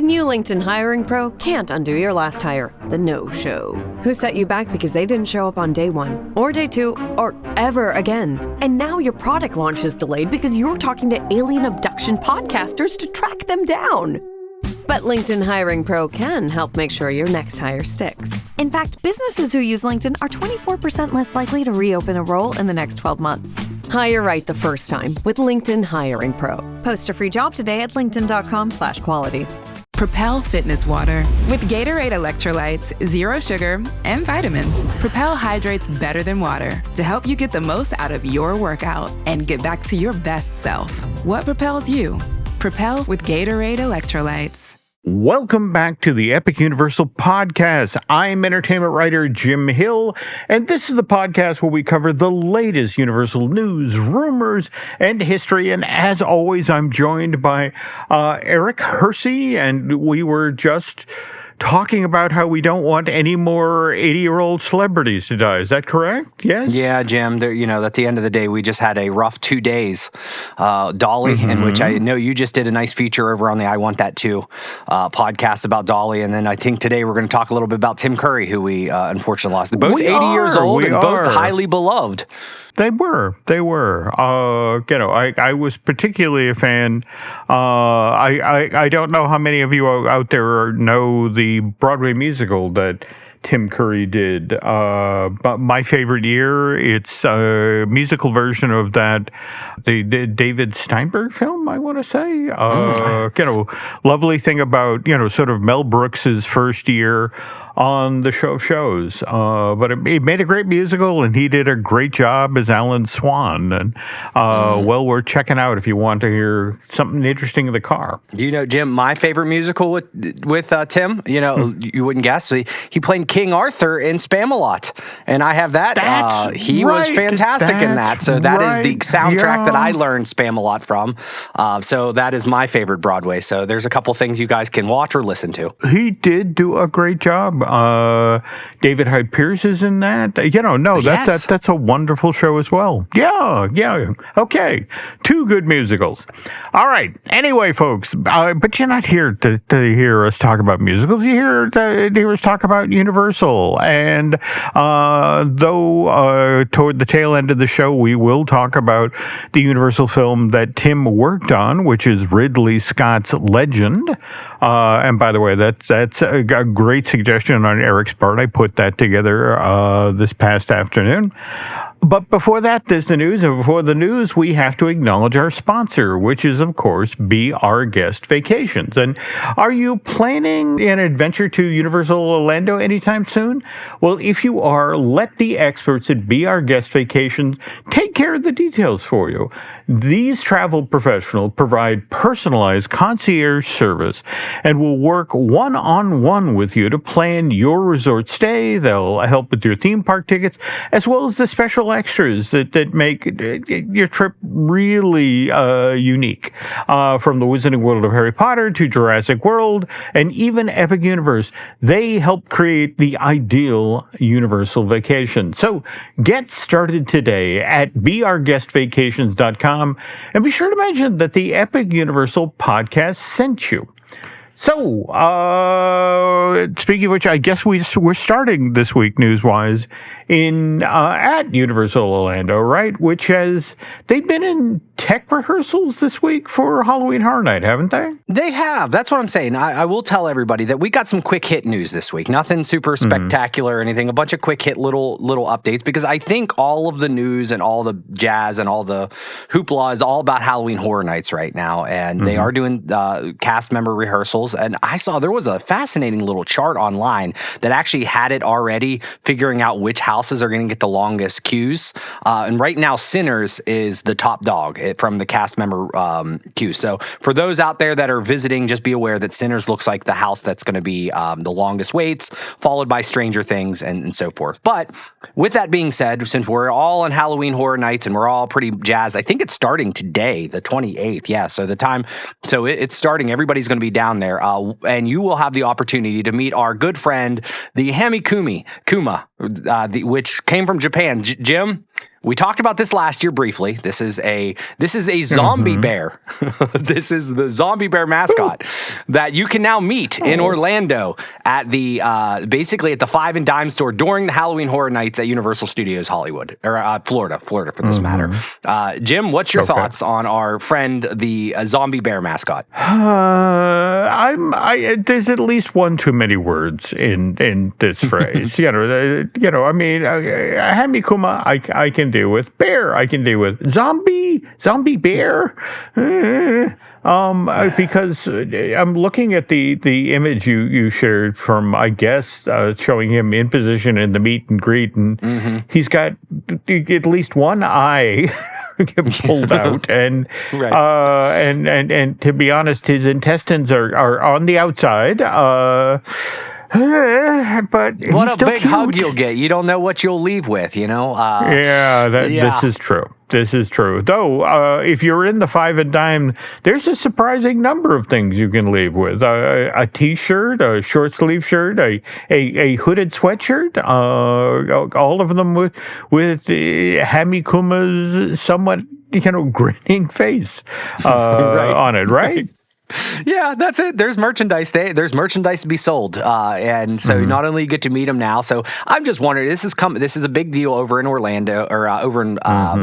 new LinkedIn Hiring Pro can't undo your last hire, the no-show. Who set you back because they didn't show up on day one, or day two, or ever again. And now your product launch is delayed because you're talking to alien abduction podcasters to track them down. But LinkedIn Hiring Pro can help make sure your next hire sticks. In fact, businesses who use LinkedIn are 24% less likely to reopen a role in the next 12 months. Hire right the first time with LinkedIn Hiring Pro. Post a free job today at linkedin.com/quality. Propel Fitness Water. With Gatorade electrolytes, zero sugar, and vitamins, Propel hydrates better than water to help you get the most out of your workout and get back to your best self. What propels you? Propel with Gatorade electrolytes. Welcome back to the Epic Universal Podcast. I'm entertainment writer Jim Hill, and this is the podcast where we cover the latest Universal news, rumors, and history. And as always, I'm joined by Eric Hersey, and we were just talking about how we don't want any more 80-year-old celebrities to die. Is that correct? Yes? Yeah, Jim. At the end of the day, we just had a rough 2 days. Dolly, in which I know you just did a nice feature over on the I Want That Too podcast about Dolly. And then I think today we're going to talk a little bit about Tim Curry, who we unfortunately lost. Both 80 years old and both highly beloved. They were. I was particularly a fan. I don't know how many of you out there know the Broadway musical that Tim Curry did. But my favorite year, it's a musical version of that, the David Steinberg film, I want to say. Lovely thing about, sort of Mel Brooks's first year on the show of shows. But it made a great musical, and he did a great job as Alan Swan. And well worth checking out if you want to hear something interesting in the car. Jim, my favorite musical with Tim, you wouldn't guess. He played King Arthur in Spamalot, and I have that. He was fantastic in that. So that is the soundtrack that I learned Spamalot from. So that is my favorite Broadway. So there's a couple things you guys can watch or listen to. He did do a great job. David Hyde Pierce is in that. That's a wonderful show as well. Yeah. Okay, two good musicals. All right. Anyway, folks, but you're not here to hear us talk about musicals. You're here to hear us talk about Universal. And though toward the tail end of the show, we will talk about the Universal film that Tim worked on, which is Ridley Scott's Legend. And by the way, that's a great suggestion on Eric's part. I put that together this past afternoon. But before that, there's the news. And before the news, we have to acknowledge our sponsor, which is, of course, Be Our Guest Vacations. And are you planning an adventure to Universal Orlando anytime soon? Well, if you are, let the experts at Be Our Guest Vacations take care of the details for you. These travel professionals provide personalized concierge service and will work one-on-one with you to plan your resort stay. They'll help with your theme park tickets, as well as the special extras that make your trip really unique. From the Wizarding World of Harry Potter to Jurassic World and even Epic Universe, they help create the ideal Universal vacation. So get started today at beourguestvacations.com. And be sure to mention that the Epic Universal podcast sent you. So, speaking of which, I guess we're starting this week, news-wise, at Universal Orlando, right? They've been in tech rehearsals this week for Halloween Horror Night, haven't they? They have. That's what I'm saying. I will tell everybody that we got some quick hit news this week. Nothing super spectacular or anything. A bunch of quick hit little updates, because I think all of the news and all the jazz and all the hoopla is all about Halloween Horror Nights right now. And they are doing cast member rehearsals. And I saw there was a fascinating little chart online that actually had it already figuring out which houses are going to get the longest queues. And right now, Sinners is the top dog from the cast member queue. So for those out there that are visiting, just be aware that Sinners looks like the house that's going to be the longest waits, followed by Stranger Things and so forth. But with that being said, since we're all on Halloween Horror Nights and we're all pretty jazzed, I think it's starting today, the 28th. Yeah, so it's starting. Everybody's going to be down there. And you will have the opportunity to meet our good friend, the Hamikuma, which came from Japan. Jim, We talked about this last year briefly. This is a zombie bear. This is the zombie bear mascot that you can now meet in Orlando at the basically at the 5 and Dime store during the Halloween Horror Nights at Universal Studios Hollywood, or Florida for this matter. Jim, what's your thoughts on our friend, the zombie bear mascot? There's at least one too many words in this phrase. I mean, Hamikuma, I can deal with. Bear, I can deal with. Zombie bear. Because I'm looking at the image you shared from, I guess, showing him in position in the meet and greet, and he's got at least one eye pulled out, and and to be honest, his intestines are on the outside. But what a big hug you'll get. You don't know what you'll leave with, you know? This is true. This is true. Though, if you're in the 5 and Dime, there's a surprising number of things you can leave with. A T-shirt, a short sleeve shirt, a hooded sweatshirt, all of them with Hamikuma's somewhat, grinning face on it, right? Yeah, that's it. There's merchandise. There's merchandise to be sold, and so not only you get to meet them now. So I'm just wondering, this is a big deal over in Orlando, or over in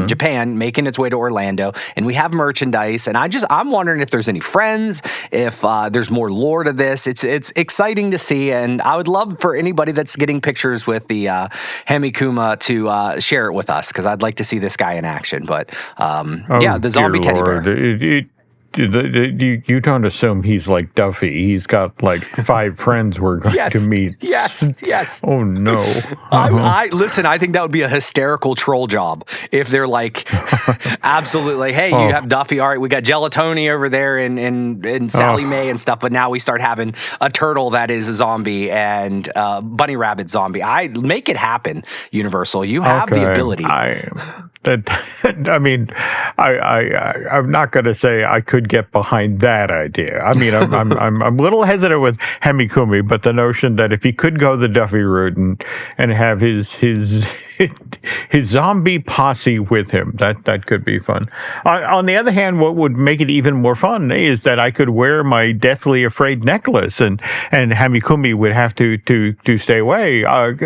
Japan, making its way to Orlando, and we have merchandise. And I'm wondering if there's any friends, if there's more lore to this. It's exciting to see, and I would love for anybody that's getting pictures with the Hamikuma to share it with us, because I'd like to see this guy in action. But the zombie teddy bear. You don't assume he's like Duffy. He's got like 5 friends we're going to meet. Yes. Oh, no. Listen, I think that would be a hysterical troll job if they're like, absolutely, hey, you have Duffy. All right, we got Gelatoni over there and Sally Mae and stuff, but now we start having a turtle that is a zombie and bunny rabbit zombie. Make it happen, Universal. You have the ability. I'm not going to say I could get behind that idea. I mean, I'm a little hesitant with Hamikumi, but the notion that if he could go the Duffy route and have his zombie posse with him, that could be fun. On the other hand, what would make it even more fun is that I could wear my Deathly Afraid necklace, and Hamikumi would have to stay away.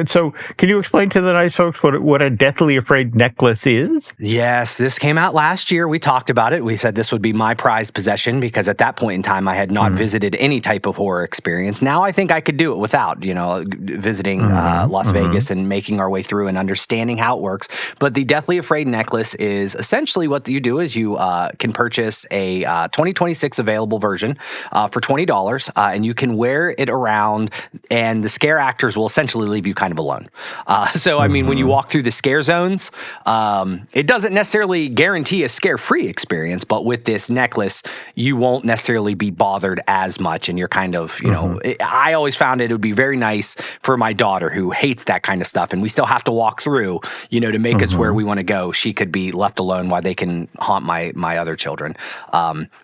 So, can you explain to the nice folks what a Deathly Afraid necklace is? Yes, this came out last year. We talked about it. We said this would be my prized possession because at that point in time, I had not visited any type of horror experience. Now I think I could do it without, visiting Las Vegas and making our way through and understanding how it works. But the Deathly Afraid necklace is essentially what you do is you can purchase a 2026 available version for $20, and you can wear it around, and the scare actors will essentially leave you kind of alone. I mean, when you walk through the scare zones, it doesn't necessarily guarantee a scare-free experience, but with this necklace, you won't necessarily be bothered as much, and you're kind of, I always found it would be very nice for my daughter who hates that kind of stuff, and we still have to walk through, to make us where we want to go. She could be left alone while they can haunt my other children.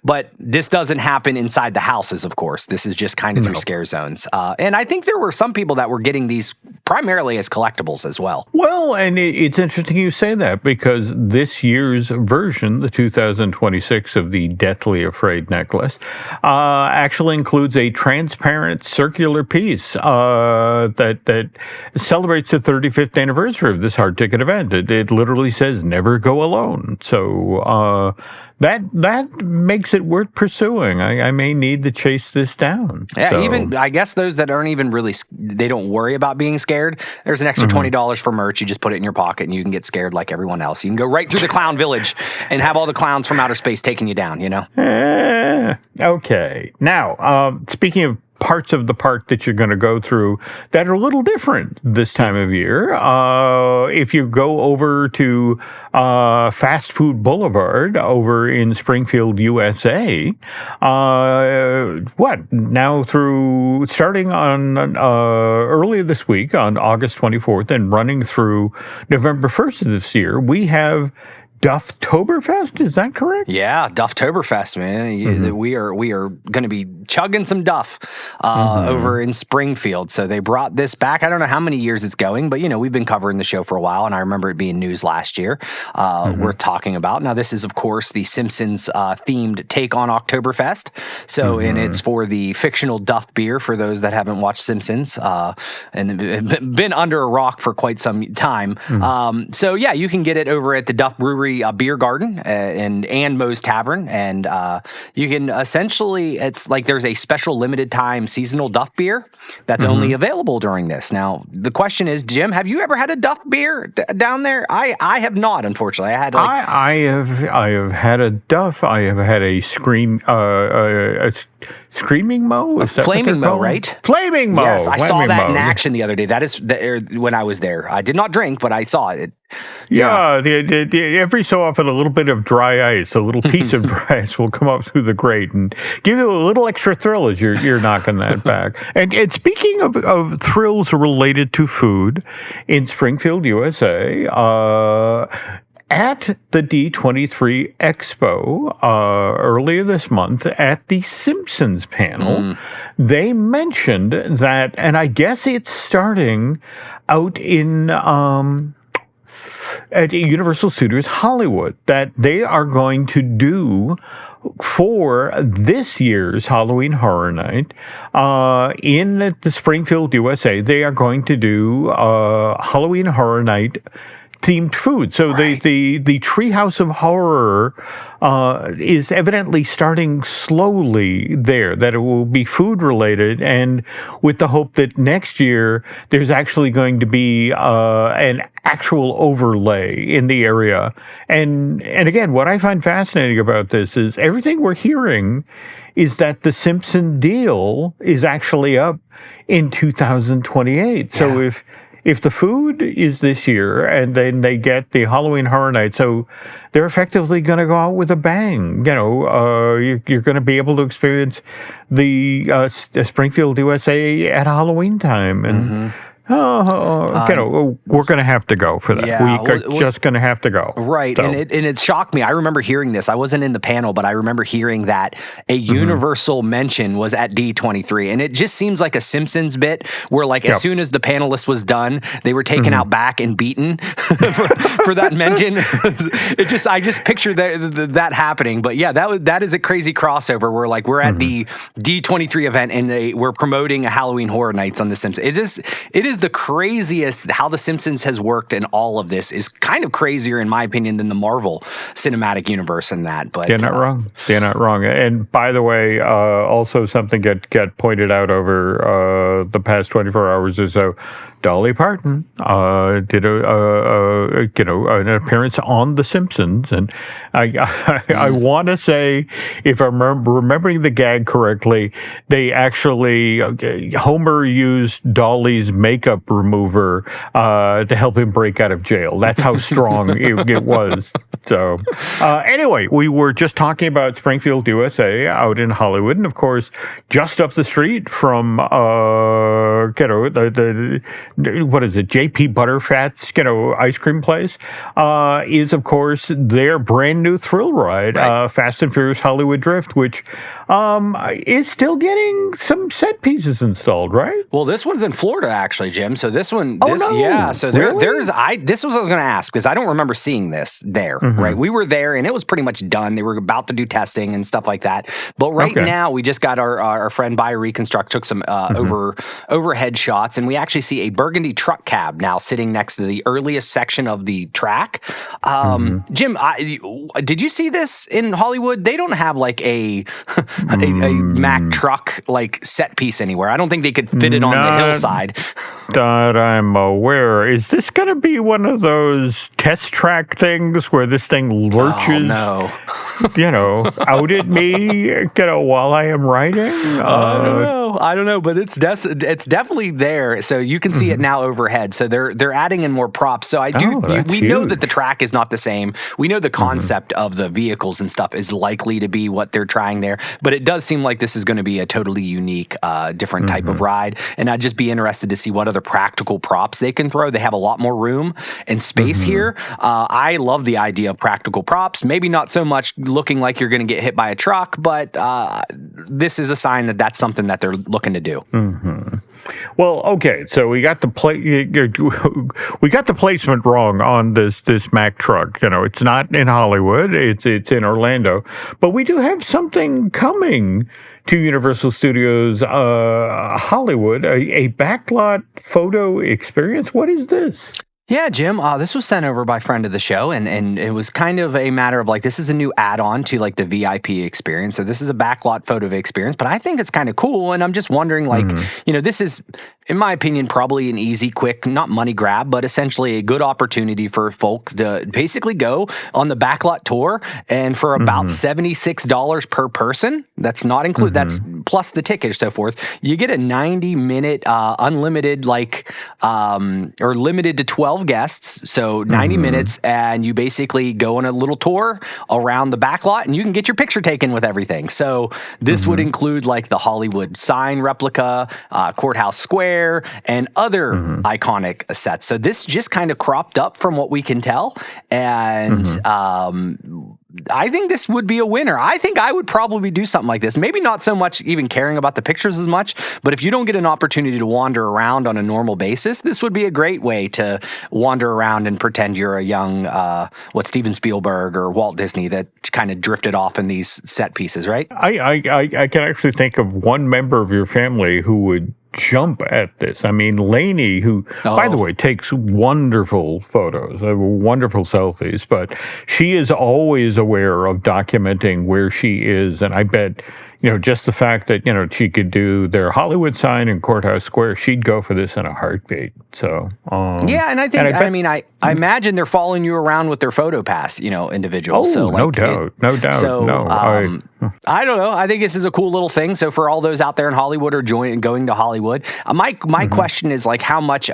But this doesn't happen inside the houses, of course. This is just kind of through scare zones. And I think there were some people that were getting these primarily as collectibles as well. Well, and it's interesting you say that, because this year's version, the 2026 of the Deathly Afraid necklace, actually includes a transparent circular piece that celebrates the 35th anniversary of this hard ticket event. It literally says "Never Go Alone." So that makes it worth pursuing. I may need to chase this down. Yeah, so. Even I guess those that aren't even really, they don't worry about being scared. There's an extra $20 for merch. You just put it in your pocket and you can get scared like everyone else. You can go right through the clown village and have all the clowns from outer space taking you down, Okay. Now, speaking of parts of the park that you're going to go through that are a little different this time of year. If you go over to Fast Food Boulevard over in Springfield, USA, starting on earlier this week on August 24th and running through November 1st of this year, we have Dufftoberfest. Is that correct? Yeah, Dufftoberfest, man. We are going to be chugging some Duff over in Springfield. So they brought this back. I don't know how many years it's going, but we've been covering the show for a while, and I remember it being news last year. We're talking about now. This is, of course, the Simpsons themed take on Oktoberfest. So, and it's for the fictional Duff beer for those that haven't watched Simpsons and been under a rock for quite some time. So yeah, you can get it over at the Duff Brewery Beer Garden and Moe's Tavern, and you can essentially, it's like there's a special limited time seasonal Duff beer that's only available during this. Now the question is, Jim, have you ever had a Duff beer down there? I have not, unfortunately. I have had a Duff. I have had a Screaming Moe? Is that Flaming Moe, right? Flaming Moe. Yes, I saw that in action the other day. That is when I was there. I did not drink, but I saw it. Yeah, every so often a little bit of dry ice, a little piece of dry ice will come up through the grate and give you a little extra thrill as you're knocking that back. And speaking of thrills related to food, in Springfield, USA, at the D23 Expo earlier this month, at the Simpsons panel, they mentioned that, and I guess it's starting out in at Universal Studios Hollywood, that they are going to do for this year's Halloween Horror Night in the Springfield, USA. They are going to do Halloween Horror Night themed food. So the Treehouse of Horror is evidently starting slowly there, that it will be food related, and with the hope that next year there's actually going to be an actual overlay in the area. And again, what I find fascinating about this is everything we're hearing is that the Simpson deal is actually up in 2028. So if the food is this year and then they get the Halloween Horror Night, so they're effectively going to go out with a bang. You're going to be able to experience the Springfield, USA at Halloween time. And we're going to have to go for that. Yeah, we're just going to have to go. Right. So. And it shocked me. I remember hearing this. I wasn't in the panel, but I remember hearing that a Universal mention was at D23. And it just seems like a Simpsons bit where, like, as soon as the panelist was done, they were taken out back and beaten for that mention. I just pictured that happening. But yeah, that is a crazy crossover where, like, we're at the D23 event and we're promoting a Halloween Horror Nights on The Simpsons. It is the craziest. How The Simpsons has worked in all of this is kind of crazier, in my opinion, than the Marvel Cinematic Universe in that. But they're not wrong. They're not wrong. And by the way, also something got pointed out over the past 24 hours or so. Dolly Parton did an appearance on The Simpsons, and I want to say, if I'm remembering the gag correctly, they actually Homer used Dolly's makeup remover to help him break out of jail. That's how strong it was. So anyway, we were just talking about Springfield, USA, out in Hollywood, and of course, just up the street from what is it, J.P. Butterfat's, ice cream place, is, of course, their brand new thrill ride, Fast and Furious Hollywood Drift, which is still getting some set pieces installed, right? Well, this one's in Florida, actually, Jim. So this one, So really? This was what I was going to ask, because I don't remember seeing this there, right? We were there, and it was pretty much done. They were about to do testing and stuff like that. But right now, we just got our friend by Reconstruct took some overhead shots, and we actually see a burgundy truck cab now sitting next to the earliest section of the track. Jim, did you see this in Hollywood? They don't have like a Mack truck like set piece anywhere. I don't think they could fit it on the hillside. That I'm aware. Is this going to be one of those test track things where this thing lurches? Oh, no. Out at me, while I am riding? I don't know, but it's definitely there. So you can see it now overhead. So they're adding in more props. So we know that the track is not the same. We know the concept of the vehicles and stuff is likely to be what they're trying there, but it does seem like this is going to be a totally unique, different type of ride. And I'd just be interested to see what other the practical props they can throw. They have a lot more room and space here. I love the idea of practical props. Maybe not so much looking like you're going to get hit by a truck, but this is a sign that that's something that they're looking to do. Well, okay, so we got the placement wrong on this Mack truck. It's not in Hollywood; it's in Orlando, but we do have something coming to Universal Studios Hollywood, a backlot photo experience. What is this? Yeah, Jim, this was sent over by a friend of the show, and it was kind of a matter of like, this is a new add-on to like the VIP experience. So this is a backlot photo experience, but I think it's kind of cool. And I'm just wondering, like, this is, in my opinion, probably an easy, quick, not money grab, but essentially a good opportunity for folk to basically go on the backlot tour. And for about $76 per person, that's not include, that's plus the ticket and so forth, you get a 90-minute unlimited, or limited to 12 guests, so 90 minutes, and you basically go on a little tour around the backlot, and you can get your picture taken with everything. So this would include like the Hollywood sign replica, Courthouse Square, and other iconic sets. So this just kind of cropped up from what we can tell, and I think this would be a winner. I think I would probably do something like this. Maybe not so much even caring about the pictures as much, but if you don't get an opportunity to wander around on a normal basis, this would be a great way to wander around and pretend you're a young, Steven Spielberg or Walt Disney that kind of drifted off in these set pieces, right? I can actually think of one member of your family who would jump at this. I mean, Lainey, who, by the way, takes wonderful photos, wonderful selfies, but she is always aware of documenting where she is. And I bet, just the fact that, she could do their Hollywood sign in Courthouse Square, she'd go for this in a heartbeat. So, yeah, and I think, I imagine they're following you around with their photo pass, individuals. Oh, so, no doubt. So, no, I don't know. I think this is a cool little thing. So for all those out there in Hollywood or going to Hollywood, my question is like, how much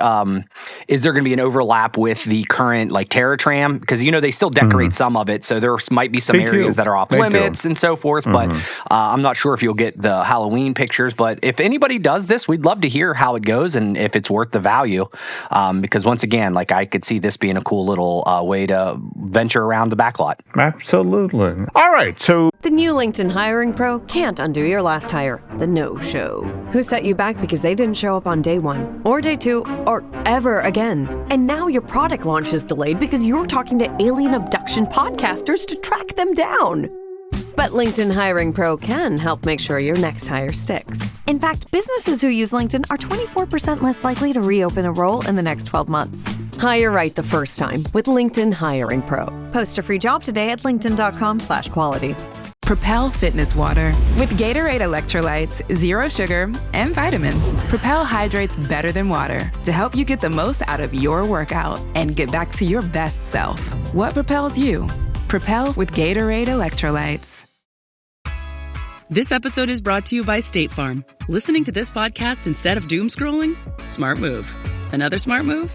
is there going to be an overlap with the current like Terror Tram? Because they still decorate some of it, so there might be some areas that are off limits and so forth. But I'm not sure if you'll get the Halloween pictures. But if anybody does this, we'd love to hear how it goes and if it's worth the value. Because once again, like I could see this being a cool little way to venture around the backlot. Absolutely. All right, so The new LinkedIn Hiring Pro can't undo your last hire, the no-show. Who set you back because they didn't show up on day one, or day two, or ever again. And now your product launch is delayed because you're talking to alien abduction podcasters to track them down. But LinkedIn Hiring Pro can help make sure your next hire sticks. In fact, businesses who use LinkedIn are 24% less likely to reopen a role in the next 12 months. Hire right the first time with LinkedIn Hiring Pro. Post a free job today at linkedin.com/quality. Propel Fitness Water. With Gatorade electrolytes, zero sugar, and vitamins, Propel hydrates better than water to help you get the most out of your workout and get back to your best self. What propels you? Propel with Gatorade electrolytes. This episode is brought to you by State Farm. Listening to this podcast instead of doom scrolling? Smart move. Another smart move?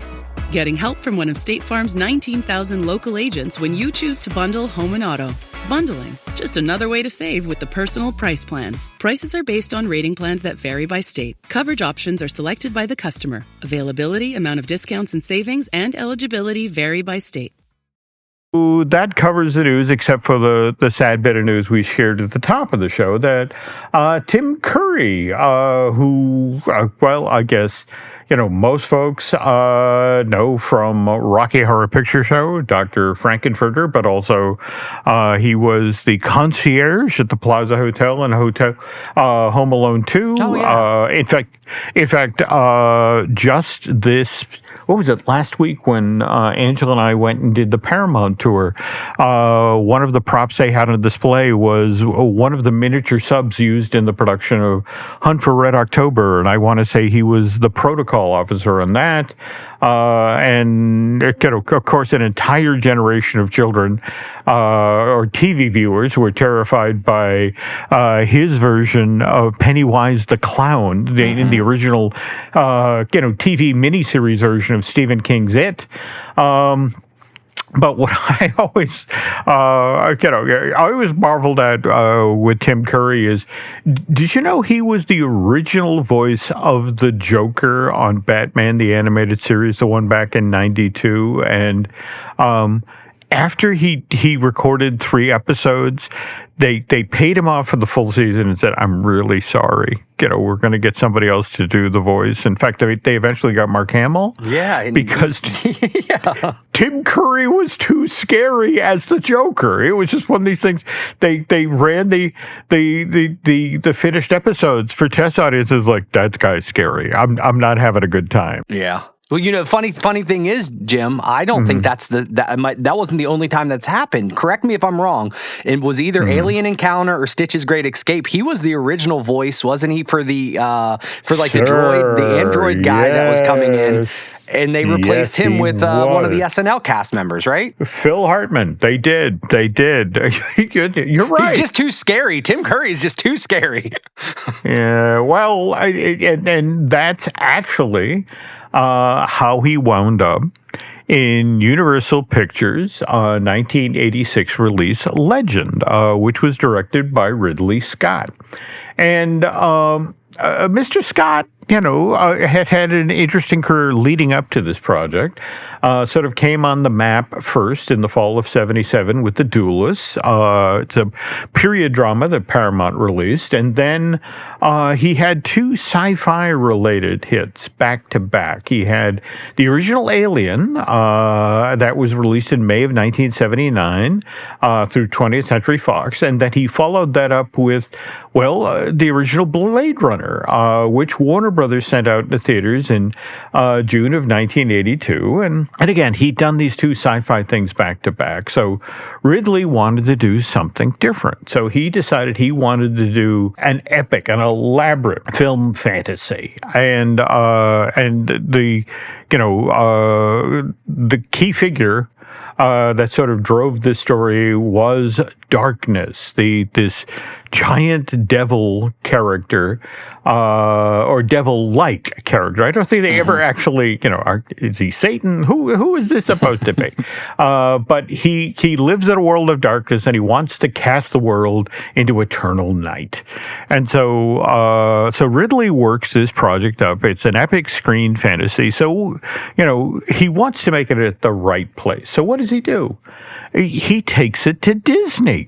Getting help from one of State Farm's 19,000 local agents when you choose to bundle home and auto. Bundling, just another way to save with the Personal Price Plan. Prices are based on rating plans that vary by state. Coverage options are selected by the customer. Availability, amount of discounts and savings, and eligibility vary by state. That covers the news, except for the sad bit of news we shared at the top of the show that Tim Curry, who, I guess, most folks know from Rocky Horror Picture Show, Dr. Frankenfurter, but also he was the concierge at the Plaza Hotel and Home Alone 2. Oh, yeah. In fact, just this, what was it, last week when Angela and I went and did the Paramount tour, one of the props they had on display was one of the miniature subs used in the production of Hunt for Red October, and I want to say he was the protocol officer on that. And of course, an entire generation of children or TV viewers were terrified by his version of Pennywise the Clown in the original, TV miniseries version of Stephen King's It. But what I always, I always marveled at with Tim Curry is, did you know he was the original voice of the Joker on Batman the Animated Series, the one back in '92, and after he recorded 3 episodes, they paid him off for the full season and said, "I'm really sorry. We're going to get somebody else to do the voice." In fact, they eventually got Mark Hamill. Yeah, because Tim Curry was too scary as the Joker. It was just one of these things. They ran the finished episodes for test audiences like, that guy's scary. I'm not having a good time. Yeah. Well, the funny thing is, Jim, I don't think that wasn't the only time that's happened. Correct me if I'm wrong. It was either Alien Encounter or Stitch's Great Escape. He was the original voice, wasn't he, for the the android guy that was coming in, and they replaced him with one of the SNL cast members, right? Phil Hartman. They did. You're right. He's just too scary. Tim Curry is just too scary. Yeah. Well, and that's actually how he wound up in Universal Pictures' 1986 release Legend, which was directed by Ridley Scott. And Mr. Scott, has had an interesting career leading up to this project. Sort of came on the map first in the fall of '77 with The Duelists. It's a period drama that Paramount released. And then he had 2 sci-fi related hits back to back. He had the original Alien that was released in May of 1979 through 20th Century Fox. And then he followed that up with, the original Blade Runner, which Warner Brothers sent out to theaters in June of 1982. And again, he'd done these 2 sci-fi things back to back. So Ridley wanted to do something different. So he decided he wanted to do an epic, an elaborate film fantasy. And the key figure that sort of drove this story was Darkness, this giant devil character, or devil-like character. I don't think they ever actually, is he Satan? Who is this supposed to be? But he lives in a world of darkness, and he wants to cast the world into eternal night. And so Ridley works this project up. It's an epic screen fantasy. So, he wants to make it at the right place. So what does he do? He takes it to Disney.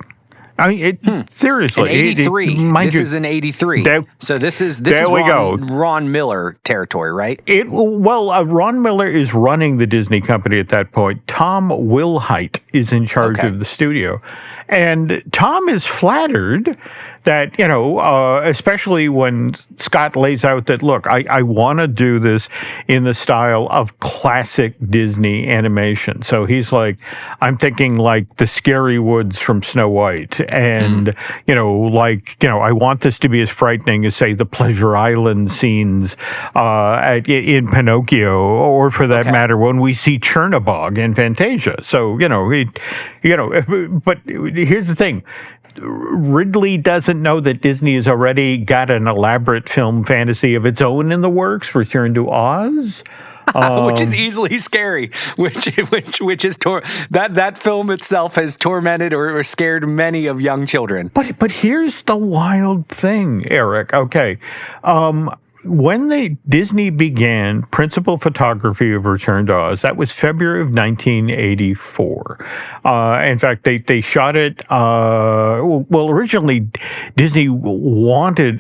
I mean, seriously. In 83. This is in 83. So this is Ron Miller territory, right? Ron Miller is running the Disney company at that point. Tom Wilhite is in charge of the studio. And Tom is flattered that, especially when Scott lays out that, look, I want to do this in the style of classic Disney animation. So he's like, I'm thinking like the Scary Woods from Snow White. And, I want this to be as frightening as, say, the Pleasure Island scenes in Pinocchio, or for that matter, when we see Chernabog in Fantasia. So, but here's the thing. Ridley doesn't know that Disney has already got an elaborate film fantasy of its own in the works, Return to Oz. Which is easily scary, which is that film itself has tormented or scared many of young children. But here's the wild thing, Eric. Okay. When Disney began principal photography of Return to Oz, that was February of 1984. In fact, they shot it. Originally, Disney wanted,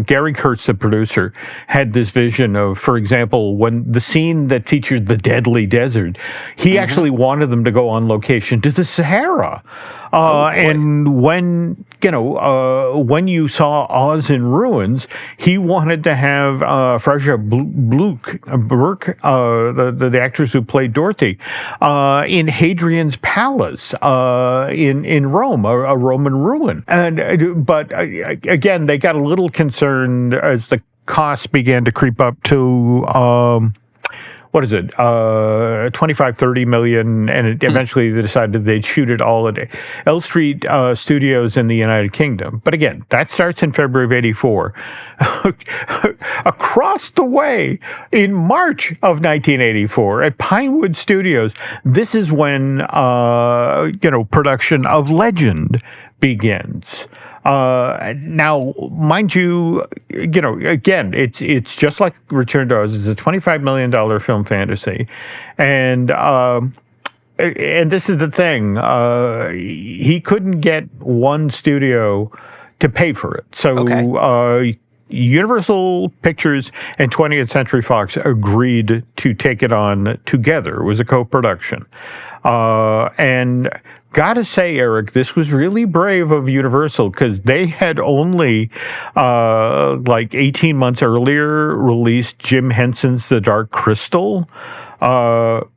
Gary Kurtz, the producer, had this vision of, for example, when the scene that featured the deadly desert, he actually wanted them to go on location to the Sahara. And when you saw Oz in Ruins, he wanted to have Fraser Burke, the actress who played Dorothy, in Hadrian's Palace in Rome, a Roman ruin. But again, they got a little concerned as the costs began to creep up to 25-30 million, and eventually they decided they'd shoot it all at Elstree Studios in the United Kingdom. But again, that starts in February of '84. across the way in March of 1984 at Pinewood Studios. This is when, production of Legend begins. Now, mind you, again, it's just like Return to Oz. It's a $25 million film fantasy. And this is the thing. He couldn't get one studio to pay for it. So Universal Pictures and 20th Century Fox agreed to take it on together. It was a co-production. And gotta say, Eric, this was really brave of Universal because they had only, 18 months earlier, released Jim Henson's The Dark Crystal,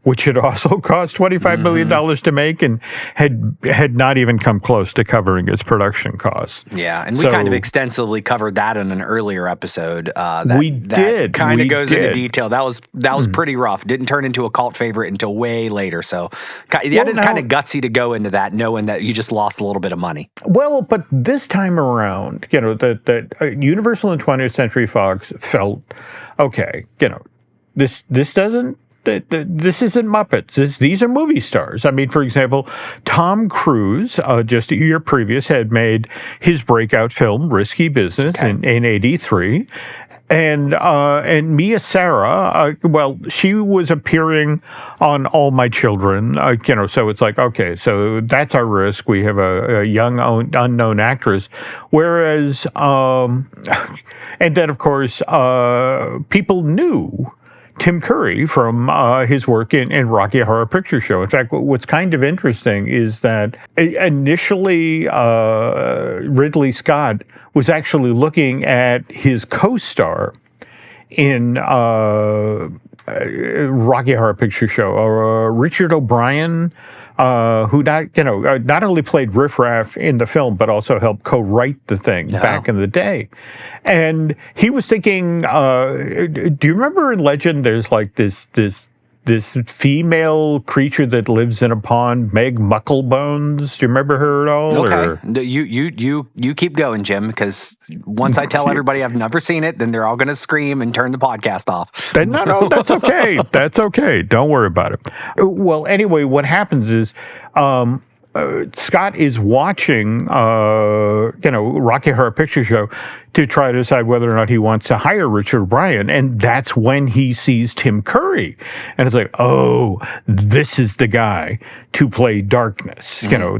which had also cost $25 million to make and had not even come close to covering its production costs. Yeah, and we kind of extensively covered that in an earlier episode. We did. That kind of goes into detail. That was pretty rough. Didn't turn into a cult favorite until way later. So that is kind of gutsy to go into that, knowing that you just lost a little bit of money. Well, but this time around, that Universal and 20th Century Fox felt, okay, this doesn't. This isn't Muppets. These are movie stars. I mean, for example, Tom Cruise, just a year previous, had made his breakout film, Risky Business, in 83. And Mia Sara, she was appearing on All My Children, so it's like, okay, so that's our risk. We have a young unknown actress. Whereas, and then, of course, people knew Tim Curry from his work in Rocky Horror Picture Show. In fact, what's kind of interesting is that initially Ridley Scott was actually looking at his co-star in Rocky Horror Picture Show, Richard O'Brien, who not only played Riff Raff in the film, but also helped co-write the thing back in the day. And he was thinking, do you remember in Legend, there's like this female creature that lives in a pond, Meg Mucklebones? Do you remember her at all? Okay. You keep going, Jim, because once I tell everybody I've never seen it, then they're all going to scream and turn the podcast off. No, that's okay. That's okay. Don't worry about it. Well, anyway, what happens is Scott is watching, Rocky Horror Picture Show to try to decide whether or not he wants to hire Richard O'Brien. And that's when he sees Tim Curry. And it's like, oh, this is the guy to play Darkness. You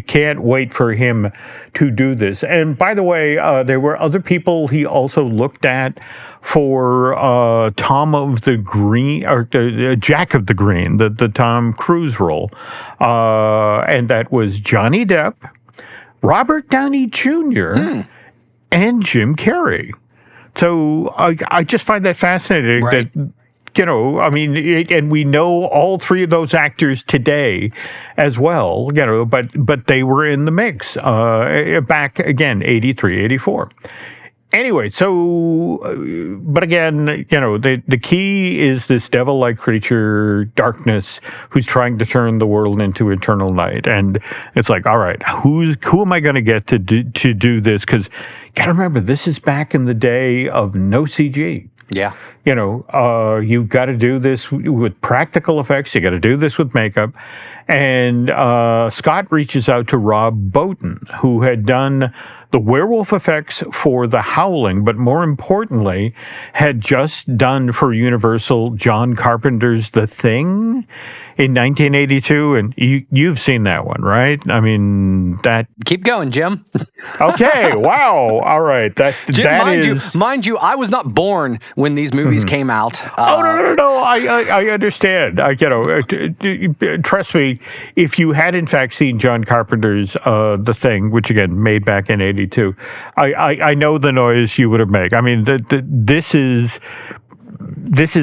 can't wait for him to do this. And by the way, there were other people he also looked at for Tom of the Green, or Jack of the Green, the Tom Cruise role. And that was Johnny Depp, Robert Downey Jr., and Jim Carrey. So I just find that fascinating that, and we know all three of those actors today as well, but they were in the mix back, again, 83, 84. Anyway, so, but again, the key is this devil-like creature, Darkness, who's trying to turn the world into eternal night. And it's like, all right, who am I going to get to do this? Because, gotta remember, this is back in the day of no CG. Yeah. You've got to do this with practical effects. You got to do this with makeup. And Scott reaches out to Rob Bottin, who had done the werewolf effects for The Howling, but more importantly, had just done for Universal John Carpenter's The Thing in 1982. And you've seen that one, right? I mean, that... Keep going, Jim. Okay, wow. All right. Jim, mind you, I was not born when these movies came out. No. I understand. Trust me, if you had in fact seen John Carpenter's The Thing, which again, made back in 82, I know the noise you would have made. I mean, this is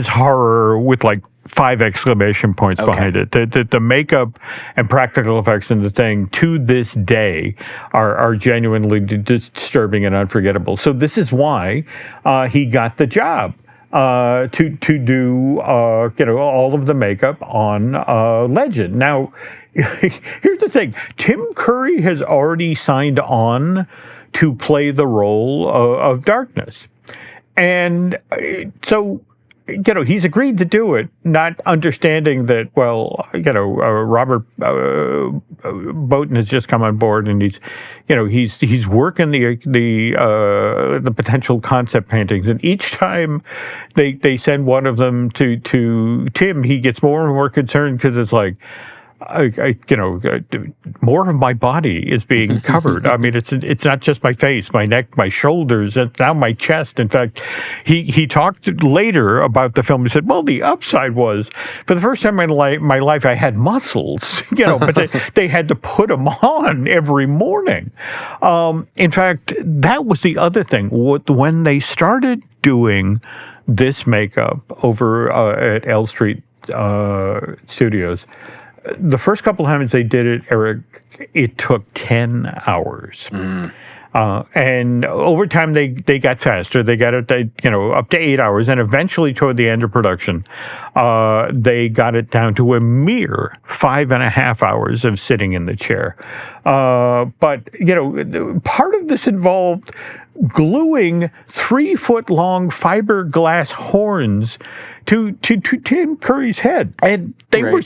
horror with like 5 exclamation points behind it. The makeup and practical effects in The Thing to this day are genuinely disturbing and unforgettable. So this is why he got the job to do all of the makeup on Legend. Now, here's the thing: Tim Curry has already signed on to play the role of darkness. And so, he's agreed to do it, not understanding that, Robert Boughton has just come on board, and he's working the potential concept paintings, and each time they send one of them to Tim, he gets more and more concerned because it's like, more of my body is being covered. I mean, it's not just my face, my neck, my shoulders, and now my chest. In fact, he talked later about the film. He said, well, the upside was, for the first time in my life, I had muscles, but they had to put them on every morning. In fact, that was the other thing. When they started doing this makeup over at L Street Studios, the first couple of times they did it, Eric, it took 10 hours. And over time, they got faster. They got it, up to 8 hours. And eventually, toward the end of production, they got it down to a mere 5.5 hours of sitting in the chair. But, part of this involved gluing 3-foot-long fiberglass horns to Tim Curry's head, and they were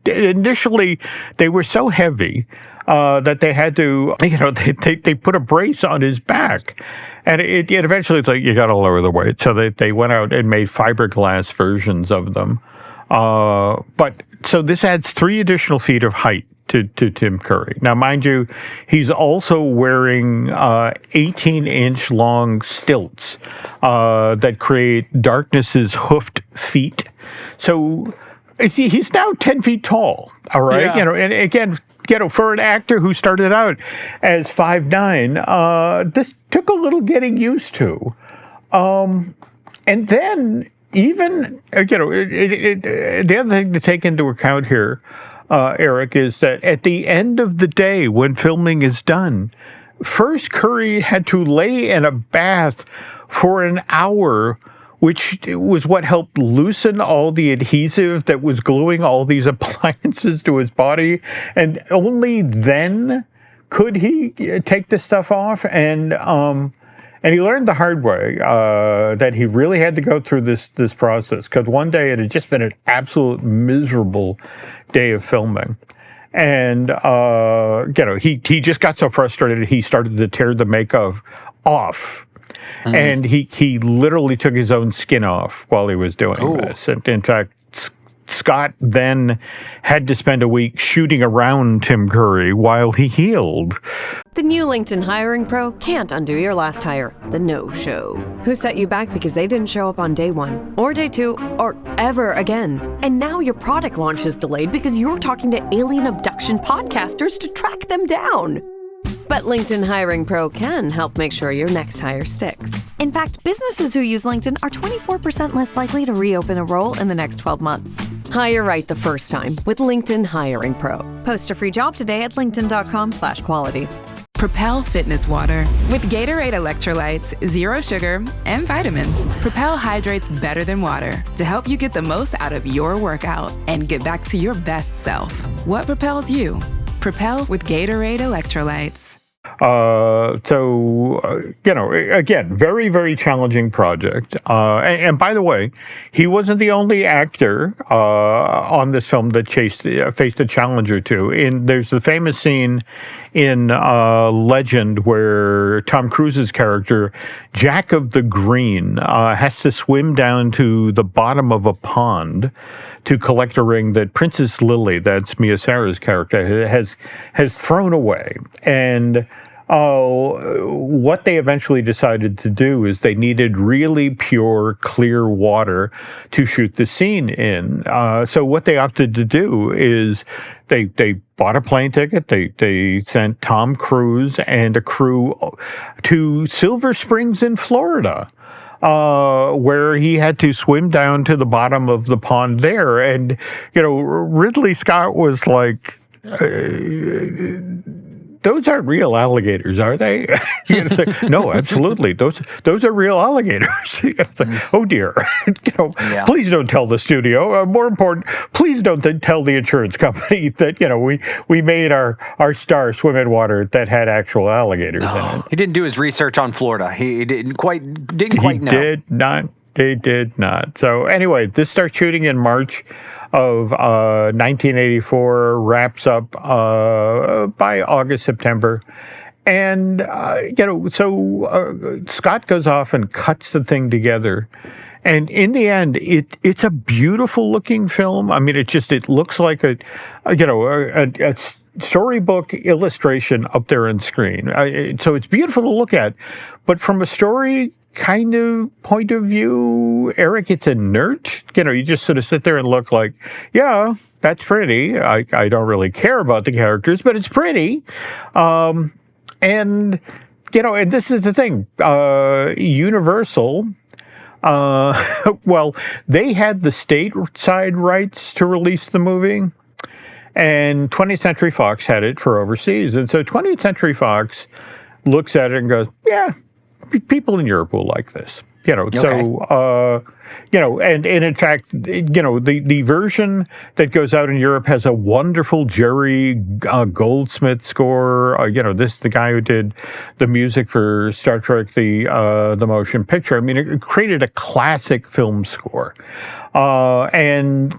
initially they were so heavy that they had to, they put a brace on his back, and it eventually it's like, you got to lower the weight, so they went out and made fiberglass versions of them. But so this adds 3 additional feet of height to Tim Curry. Now, mind you, he's also wearing 18-inch long stilts that create Darkness's hoofed feet. So he's now 10 feet tall, all right? Yeah. And again, for an actor who started out as 5'9", this took a little getting used to. And then even, the other thing to take into account here, Eric, is that at the end of the day, when filming is done, first Curry had to lay in a bath for an hour, which was what helped loosen all the adhesive that was gluing all these appliances to his body. And only then could he take this stuff off. And he learned the hard way that he really had to go through this process, because one day it had just been an absolute miserable day of filming. And, he just got so frustrated, he started to tear the makeup off. And he literally took his own skin off while he was doing this. And in fact, Scott then had to spend a week shooting around Tim Curry while he healed. The new LinkedIn Hiring Pro can't undo your last hire, the no-show. Who set you back because they didn't show up on day 1, or day 2, or ever again. And now your product launch is delayed because you're talking to alien abduction podcasters to track them down. But LinkedIn Hiring Pro can help make sure your next hire sticks. In fact, businesses who use LinkedIn are 24% less likely to reopen a role in the next 12 months. Hire right the first time with LinkedIn Hiring Pro. Post a free job today at linkedin.com/quality. Propel Fitness Water. With Gatorade electrolytes, zero sugar, and vitamins, Propel hydrates better than water to help you get the most out of your workout and get back to your best self. What propels you? Propel with Gatorade electrolytes. Again, very, very challenging project. And by the way, he wasn't the only actor on this film that faced a challenge or two. There's the famous scene in Legend where Tom Cruise's character, Jack of the Green, has to swim down to the bottom of a pond to collect a ring that Princess Lily, that's Mia Sara's character, has thrown away. And what they eventually decided to do is they needed really pure, clear water to shoot the scene in. So what they opted to do is they bought a plane ticket. They sent Tom Cruise and a crew to Silver Springs in Florida, where he had to swim down to the bottom of the pond there. And, Ridley Scott was like, those aren't real alligators, are they? No, absolutely. Those are real alligators. Oh dear. Please don't tell the studio. More important, please don't tell the insurance company that we made our star swim in water that had actual alligators in it. He didn't do his research on Florida. He didn't quite know. They did not. So anyway, this starts shooting in March of 1984, wraps up by August, September. And, Scott goes off and cuts the thing together. And in the end, it's a beautiful looking film. I mean, it looks like a storybook illustration up there on screen. So it's beautiful to look at. But from a story kind of point of view, Eric, it's inert. You just sort of sit there and look like, yeah, that's pretty. I don't really care about the characters, but it's pretty. And this is the thing. Universal, well, they had the stateside rights to release the movie, and 20th Century Fox had it for overseas. And so 20th Century Fox looks at it and goes, yeah, people in Europe will like this, Okay. So, and in fact, the version that goes out in Europe has a wonderful Jerry Goldsmith score. The guy who did the music for Star Trek, the motion picture. I mean, it created a classic film score. That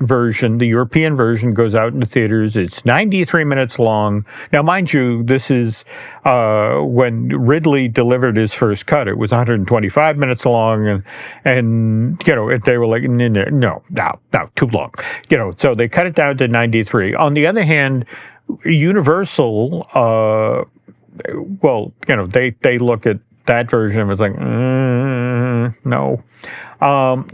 version, the European version, goes out into theaters. It's 93 minutes long. Now, mind you, this is when Ridley delivered his first cut. It was 125 minutes long, and they were like, no, too long. So they cut it down to 93. On the other hand, Universal, they look at that version and was like, no.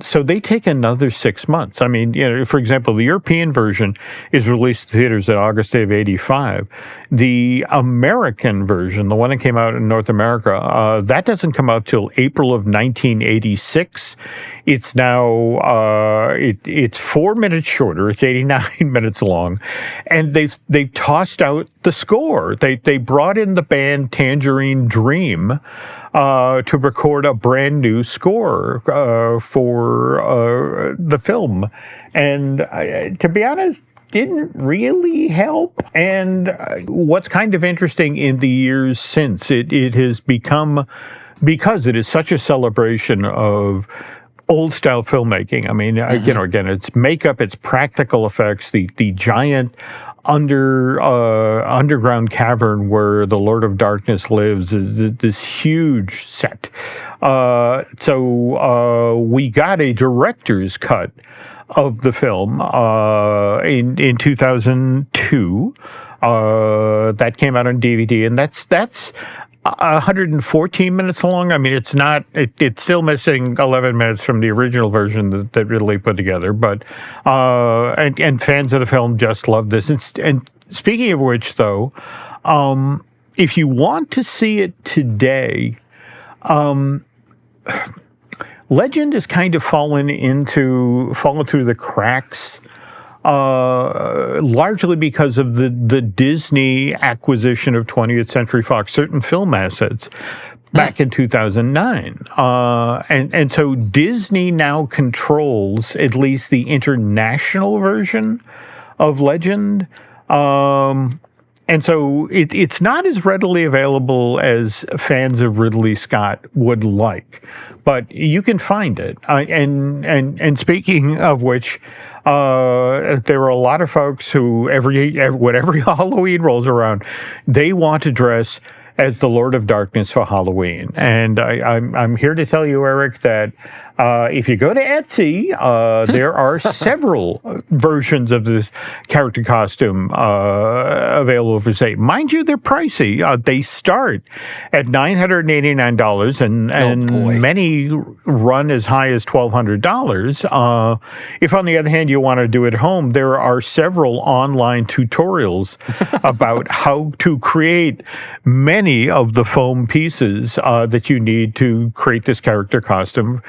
So they take another 6 months. I mean, for example, the European version is released in theaters in August of 85. The American version, the one that came out in North America, that doesn't come out till April of 1986. It's now, it's 4 minutes shorter. It's 89 minutes long. And they've tossed out the score. They brought in the band Tangerine Dream to record a brand new score for the film. And to be honest, didn't really help. And what's kind of interesting in the years since, it has become, because it is such a celebration of old style filmmaking. I mean, again, it's makeup, it's practical effects, the giant underground cavern where the Lord of Darkness lives is this huge set. So we got a director's cut of the film in 2002. That came out on DVD, and that's 114 minutes long. I mean, it's still missing 11 minutes from the original version that Ridley put together, but and fans of the film just love this. And speaking of which, though, if you want to see it today, Legend has kind of fallen through the cracks, largely because of the Disney acquisition of 20th Century Fox, certain film assets, back in 2009. And so Disney now controls at least the international version of Legend. And so it's not as readily available as fans of Ridley Scott would like, but you can find it. And speaking of which, there are a lot of folks who when every Halloween rolls around, they want to dress as the Lord of Darkness for Halloween. And I'm here to tell you, Eric, that if you go to Etsy, there are several versions of this character costume available for sale. Mind you, they're pricey. They start at $989, and many run as high as $1,200. If, on the other hand, you want to do it at home, there are several online tutorials about how to create many of the foam pieces that you need to create this character costume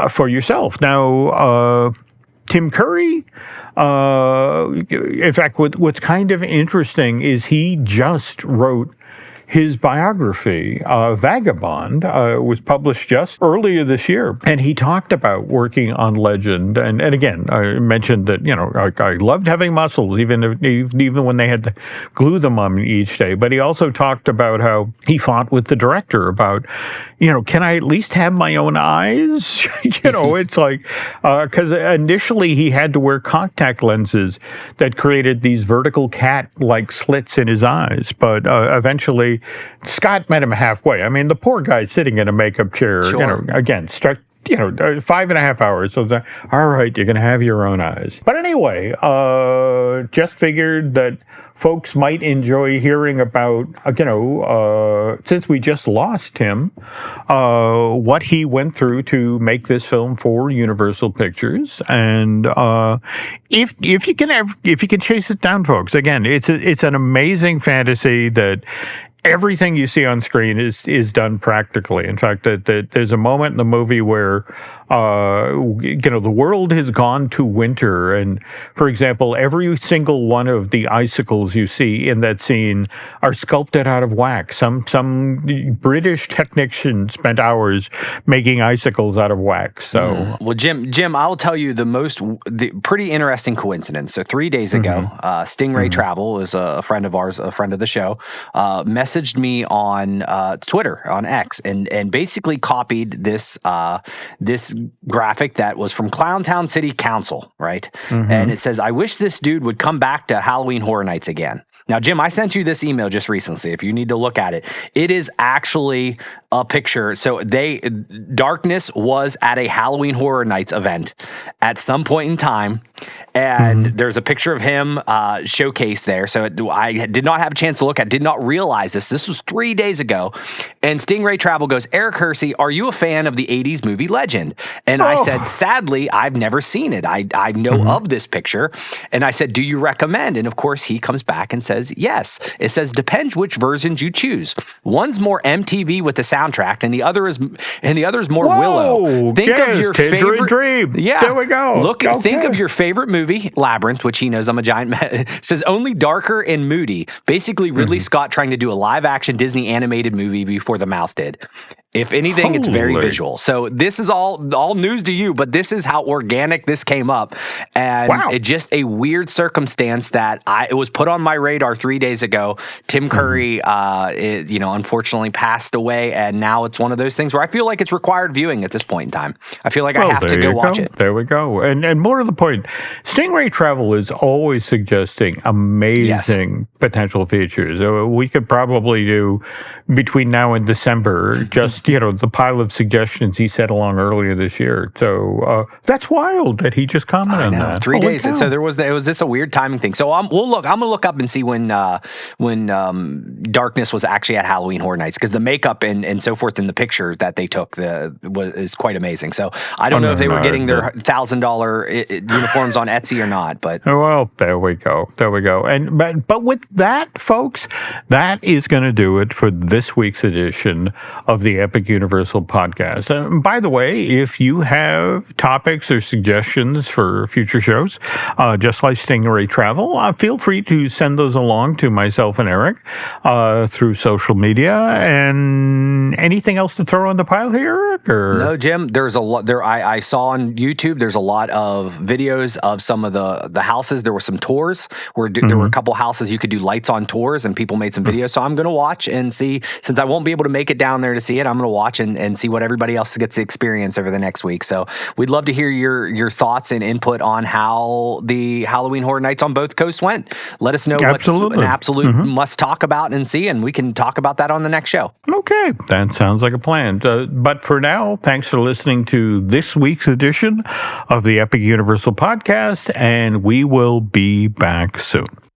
for yourself. Now, Tim Curry, in fact, what's kind of interesting is he just wrote his biography, Vagabond, was published just earlier this year. And he talked about working on Legend. And again, I mentioned that, I loved having muscles, even when they had to glue them on each day. But he also talked about how he fought with the director about, can I at least have my own eyes? It's like, because initially he had to wear contact lenses that created these vertical cat-like slits in his eyes. But eventually, Scott met him halfway. I mean, the poor guy's sitting in a makeup chair, Sure. Again, 5.5 hours. So, all right, you're going to have your own eyes. But anyway, just figured that folks might enjoy hearing about, since we just lost him, what he went through to make this film for Universal Pictures. And if you can chase it down, folks, again, it's an amazing fantasy that everything you see on screen is done practically. In fact, that there's a moment in the movie where the world has gone to winter, and for example, every single one of the icicles you see in that scene are sculpted out of wax. Some British technician spent hours making icicles out of wax. So, well, Jim, I'll tell you the pretty interesting coincidence. So 3 days ago, Stingray Travel is a friend of ours, a friend of the show, messaged me on Twitter, on X, and basically copied this graphic that was from Clowntown City Council, right? And it says, "I wish this dude would come back to Halloween Horror Nights again." Now, Jim, I sent you this email just recently. If you need to look at it, it is actually a picture. So Darkness was at a Halloween Horror Nights event at some point in time, and there's a picture of him showcased there. So I did not have a chance to look at it, did not realize this. This was 3 days ago. And Stingray Travel goes, "Eric Hersey, are you a fan of the 80s movie Legend?" And I said, "Sadly, I've never seen it. I know of this picture." And I said, "Do you recommend?" And of course, he comes back and says, "Yes." It says, "Depends which versions you choose. One's more MTV with the soundtrack, and the other is more Willow. Think of your favorite dream. Yeah, there we go. Think of your favorite movie, Labyrinth, which he knows I'm a giant. Says only darker and moody. Basically, Ridley Scott trying to do a live-action Disney animated movie before the mouse did. If anything, it's very visual. So this is all news to you, but this is how organic this came up. And it's just a weird circumstance that it was put on my radar 3 days ago. Tim Curry, unfortunately passed away. And now it's one of those things where I feel like it's required viewing at this point in time. I feel like I have to go watch it. There we go. And more to the point, Stingray Travel is always suggesting amazing potential features. We could probably do between now and December, just, the pile of suggestions he sent along earlier this year. So that's wild that he just commented on that. 3 days. Cow. So it was this a weird timing thing. So I'm going to look up and see when Darkness was actually at Halloween Horror Nights, because the makeup and so forth in the picture that they took is quite amazing. So I don't know if they were getting their $1,000 uniforms on Etsy or not, but well, there we go. And but with that, folks, that is going to do it for this week's edition of the Epic Universal Podcast. And by the way, if you have topics or suggestions for future shows, just like Stingray Travel, feel free to send those along to myself and Eric through social media. And anything else to throw on the pile here, Eric? Or? No, Jim. There's a lot there. I saw on YouTube. There's a lot of videos of some of the houses. There were some tours where there were a couple houses you could do lights on tours, and people made some videos. So I'm going to watch and see. Since I won't be able to make it down there to see it, I'm going to watch and see what everybody else gets to experience over the next week. So we'd love to hear your thoughts and input on how the Halloween Horror Nights on both coasts went. Let us know what's an absolute must talk about and see, and we can talk about that on the next show. Okay, that sounds like a plan. But for now, thanks for listening to this week's edition of the Epic Universal Podcast, and we will be back soon.